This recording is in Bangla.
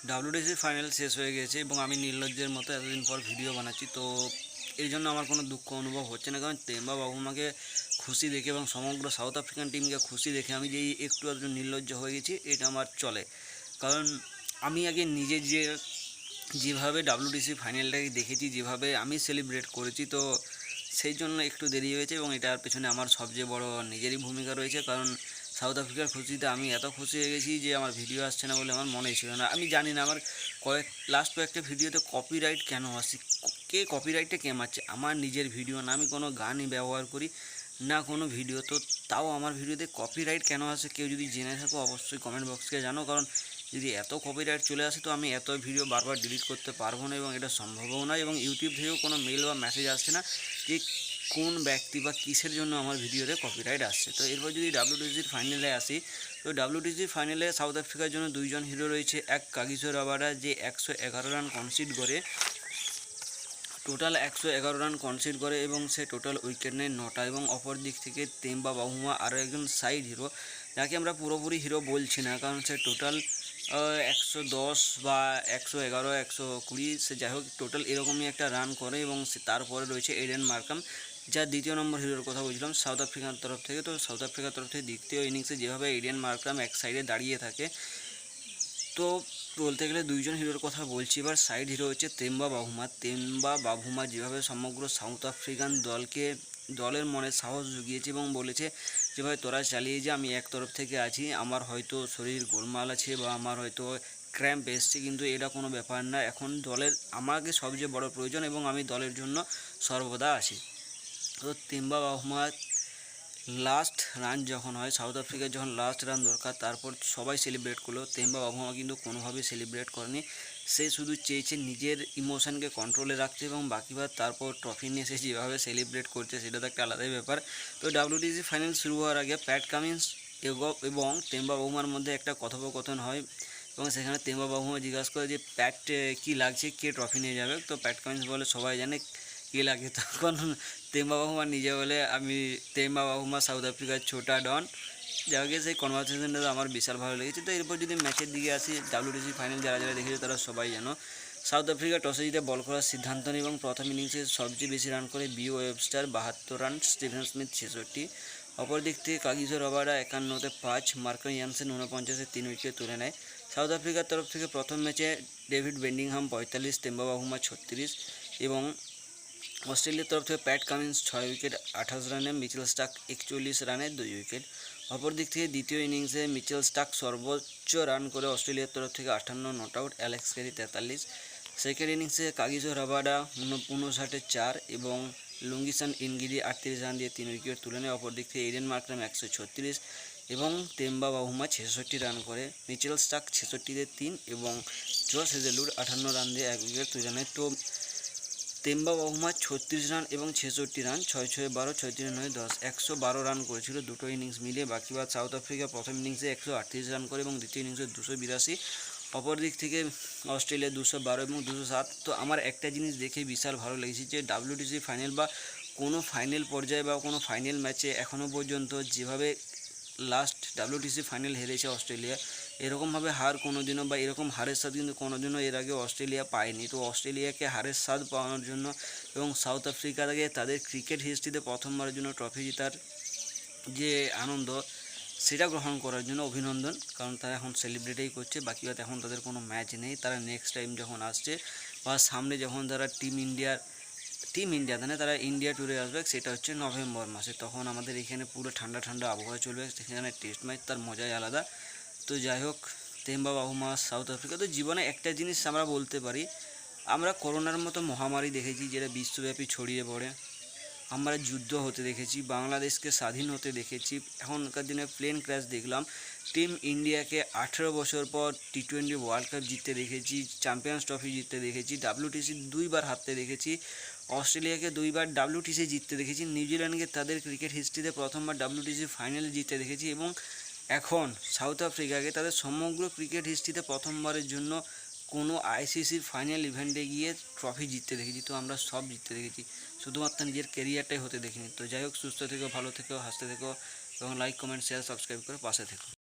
ডাব্লিউটিসি ফাইনাল শেষ হয়ে গেছে এবং আমি নির্লজ্জের মতো এতদিন পর ভিডিও বানাচ্ছি। তো এই জন্য আমার কোনো দুঃখ অনুভব হচ্ছে না, কারণ তেম্বা বাবুমাকে খুশি দেখে এবং সমগ্র সাউথ আফ্রিকান টিমকে খুশি দেখে আমি যে একটু আধটু নির্লজ্জ হয়ে গেছি, এটা আমার চলে। কারণ আমি আগে নিজে যেভাবে ডাব্লিউটিসি ফাইনালটাকে দেখেছি, যেভাবে আমি সেলিব্রেট করেছি, তো সেই জন্য একটু দেরি হয়েছে এবং এটার পেছনে আমার সবচেয়ে বড় নিজেরই ভূমিকা রয়েছে। কারণ সাউথ আফ্রিকার খুশিতে আমি এত খুশি হয়ে গেছি যে আমার ভিডিও আসছে না বলে আমার মনেই ছিল না। আমি জানি না আমার লাস্ট কয়েকটা ভিডিওতে কপিরাইট কেন আসছে, কে কপিরাইটটা কে মারছে। আমার নিজের ভিডিও না, আমি কোনো গানই ব্যবহার করি না কোনো ভিডিও, তো তাও আমার ভিডিওতে কপিরাইট কেন আসে, কেউ যদি জেনে থাকো অবশ্যই কমেন্ট বক্সকে জানো। কারণ যদি এত কপিরাইট চলে আসে তো আমি এত ভিডিও বারবার ডিলিট করতে পারবো না এবং এটা সম্ভবও না। এবং ইউটিউব থেকেও কোনো মেল বা মেসেজ আসছে না যে কোন ব্যক্তি বা কিসের জন্য আমার ভিডিওতে কপিরাইট আসছে। তো এরপর যদি ডাব্লিউটিসির ফাইনালে আসি, তো ডাব্লিউটিসির ফাইনালে সাউথ আফ্রিকার জন্য দুইজন হিরো রয়েছে। এক কাগিসো রাবাডা, যে 111 রান কনসিড করে, টোটাল 111 রান কনসিড করে এবং সে টোটাল উইকেট নেয় 9টা। এবং অপর দিক থেকে তেম্বা বাহুমা আরও একজন সাইড হিরো, যাকে আমরা পুরোপুরি হিরো বলছি না, কারণ সে টোটাল 110 বা 111 120 সে যাই হোক টোটাল এরকমই একটা রান করে। এবং সে তারপরে রয়েছে এডেন মার্কাম, যা দ্বিতীয় নম্বর হিরোর কথা বলছিলাম সাউথ আফ্রিকার তরফ থেকে। তো সাউথ আফ্রিকার তরফ থেকে দ্বিতীয় ইনিংসে যেভাবে এডেন মার্কাম এক সাইডে দাঁড়িয়ে থাকে, তো বলতে গেলে দুইজন হিরোর কথা বলছি। এবার সাইড হিরো হচ্ছে তেম্বা বাভুমা যেভাবে সমগ্র সাউথ আফ্রিকান দলের মনে সাহস জুগিয়েছে এবং বলেছে যে ভাই তোরা চালিয়ে যা, আমি এক তরফ থেকে আছি, আমার হয়তো শরীর গোলমাল আছে বা আমার হয়তো ক্র্যাম্প এসছে, কিন্তু এটা কোনো ব্যাপার না, এখন দলের আমাকে সবচেয়ে বড় প্রয়োজন এবং আমি দলের জন্য সর্বদা আছি। তো তেম্বা বাভুমা লাস্ট রান যখন হয়, সাউথ আফ্রিকার যখন লাস্ট রান দরকার, তারপর সবাই সেলিব্রেট করলো, তেম্বা বাভুমা কিন্তু কোনোভাবেই সেলিব্রেট করেনি। সে শুধু চেয়েছে নিজের ইমোশনকে কন্ট্রোলে রাখতে এবং বাকিবার তারপর ট্রফি নিয়ে সে যেভাবে সেলিব্রেট করছে সেটা তো একটা আলাদাই ব্যাপার। তো ডাব্লিউটিসি ফাইনাল শুরু হওয়ার আগে প্যাট কামিন্স এবং তেম্বা বাভুমার মধ্যে একটা কথোপকথন হয় এবং সেখানে তেম্বা বাভুমা জিজ্ঞাসা করে যে প্যাট কী লাগছে, কে ট্রফি নিয়ে যাবে। তো প্যাট কামিন্স বলে সবাই জানে কী লাগে। তখন তেম্বা বাহুমা নিজে বলে আমি তেম্বা বাহুমা সাউথ আফ্রিকার ছোটা ডন। যাকে সেই কনভারসেশনটা আমার বিশাল ভালো লেগেছে। তো এরপর যদি ম্যাচের দিকে আসি, ডাব্লিউটিসি ফাইনাল যারা যারা দেখেছে তারা সবাই জানো সাউথ আফ্রিকা টসে জিতে বল করার সিদ্ধান্ত নেয় এবং প্রথম ইনিংসে সবচেয়ে বেশি রান করে Beau Webster 72 run, Steven Smith 66। অপর দিক থেকে কাগিসো রাবাডা 51-তে 5, মার্কাস ইয়ানসেন 49-এ 3 উইকেট তুলে নেয়। সাউথ আফ্রিকার তরফ থেকে প্রথম ম্যাচে ডেভিড বেন্ডিংহাম 45, তেম্বা বাহুমা 36 এবং অস্ট্রেলিয়ার তরফ থেকে প্যাট কামিন্স 6 উইকেট 28 রানে, মিচেল স্টার্ক 41 রানে 2 উইকেট। অপর দিক থেকে দ্বিতীয় ইনিংসে মিচেল স্টার্ক সর্বোচ্চ রান করে অস্ট্রেলিয়ার তরফ থেকে 58 not out, Alex Carey 43। Second ইনিংসে কাগিসো রাবাডা 59-এ 4 এবং লুঙ্গিসান ইনগিরি 38 রান দিয়ে 3 উইকেট তুলে নেয়। অপর দিক থেকে এডেন মার্কাম 136 এবং তেম্বা বাহুমা 66 রান করে, মিচেল স্টার্ক 66-তে 3 এবং জস হেজেলউড 58 রান দিয়ে 1 উইকেট তুলে নেয়। তো তেম্বা বাহুমা 36 রান এবং 66 রান, 6-6-12, 6-3-9-10, 112 রান করেছিল দুটো ইনিংস মিলিয়ে। বাকিবার সাউথ আফ্রিকা প্রথম ইনিংসে 138 রান করে এবং দ্বিতীয় ইনিংসে 282। অপর দিক থেকে অস্ট্রেলিয়া 212 এবং 207। তো আমার একটা জিনিস দেখে বিশাল ভালো লেগেছে যে ডাব্লিউটিসি ফাইনাল বা কোনো ফাইনাল পর্যায়ে বা কোনো ফাইনাল ম্যাচে এখনও পর্যন্ত যেভাবে লাস্ট ডাব্লিউটিসি ফাইনাল হেরেছে অস্ট্রেলিয়া, এরকমভাবে হার কোনোদিনও বা এরকম হারের স্বাদ কিন্তু কোনোদিনও এর আগে অস্ট্রেলিয়া পায়নি। তো অস্ট্রেলিয়াকে হারের স্বাদ পাওয়ানোর জন্য এবং সাউথ আফ্রিকাকে তাদের ক্রিকেট হিস্ট্রিতে প্রথমবারের জন্য ট্রফি জেতার যে আনন্দ সেটা গ্রহণ করার জন্য অভিনন্দন। কারণ তারা এখন সেলিব্রেটেই করছে, বাকিবার এখন তাদের কোনো ম্যাচ নেই। তারা নেক্সট টাইম যখন আসছে বা সামনে যখন তারা টিম ইন্ডিয়াতে না, তারা ইন্ডিয়া ট্যুরে আসবে, সেটা হচ্ছে নভেম্বর মাসে। তখন আমাদের এখানে পুরো ঠান্ডা ঠান্ডা আবহাওয়া চলবে, সেখানে টেস্ট ম্যাচ, তার মজাই আলাদা। তো যাই হোক, তেম্বা বাহুমা সাউথ আফ্রিকা। তো জীবনে একটা জিনিস আমরা বলতে পারি, আমরা করোনার মতো মহামারী দেখেছি যেটা বিশ্বব্যাপী ছড়িয়ে পড়ে, আমরা যুদ্ধ হতে দেখেছি, বাংলাদেশকে স্বাধীন হতে দেখেছি, এখনকার দিনে প্লেন ক্র্যাশ দেখলাম, টিম ইন্ডিয়াকে 18 বছর পর টি20 ওয়ার্ল্ড কাপ জিততে দেখেছি, চ্যাম্পিয়ন্স ট্রফি জিততে দেখেছি, ডাব্লিউটিসি 2বার হারতে দেখেছি, অস্ট্রেলিয়াকে 2বার ডাব্লিউটিসি জিততে দেখেছি, নিউজিল্যান্ডকে তাদের ক্রিকেট হিস্ট্রিতে প্রথমবার ডাব্লিউটিসি ফাইনালে জিততে দেখেছি এবং এখন সাউথ আফ্রিকাকে তাদের সমগ্র ক্রিকেট হিস্ট্রিতে প্রথমবারের জন্য কোনো আইসিসির ফাইনাল ইভেন্টে গিয়ে ট্রফি জিততে দেখেছি। তো আমরা সব জিততে দেখেছি, শুধুমাত্র নিজের কেরিয়ারটাই হতে দেখিনি। তো যাই হোক, সুস্থ থেকো, ভালো থেকো, হাসতে থেকো এবং লাইক, কমেন্ট, শেয়ার, সাবস্ক্রাইব করে পাশে থেকো।